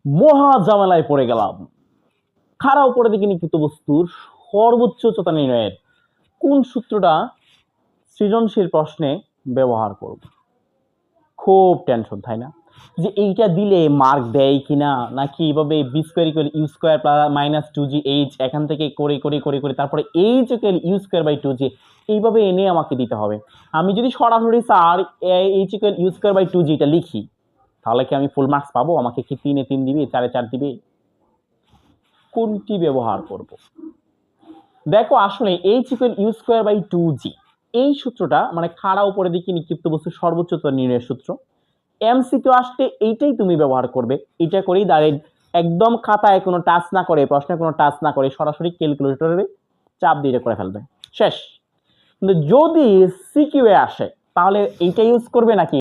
মহা ঝামেলায় পড়ে গেলাম। খাড়া উপরের দিকে নিক্ষিপ্ত বস্তুর সর্বোচ্চ উচ্চতা নির্ণয়ের কোন সূত্রটা সৃজনশীল প্রশ্নে ব্যবহার করব? খুব টেনশন, তাই না? যে এইটা দিলে মার্ক দেয় কিনা, নাকি এইভাবে v square equal u square minus two g h এখান থেকে করে করে করে করে তারপরে h equal u square by two g এইভাবে এনে আমাকে দিতে হবে। আমি যদি সরাসরি sir h equal u square by two g এটা লিখি, তাহলে কি আমি ফুল মার্কস পাবো? আমাকে কি 3 এ 3 দিবে, 4 এ 4 দিবে? কোনটি ব্যবহার করব? দেখো আসলে h equal u square by two g এই সূত্রটা মানে খাড়া উপরের দিকে নিক্ষিপ্ত বস্তুর সর্বোচ্চ উচ্চতা নির্ণয়ের সূত্র। এমসিকিউ আসলে এইটাই তুমি ব্যবহার করবে। এটা করেই ডাইরেক্ট একদম খাতায় কোনো টাচ না করে, প্রশ্নে কোনো টাচ না করে সরাসরি ক্যালকুলেটরে চাপ দিয়ে এটা করে ফেলবে, শেষ। কিন্তু যদি সিকিউ এ আসে তাহলে এইটা ইউজ করবে নাকি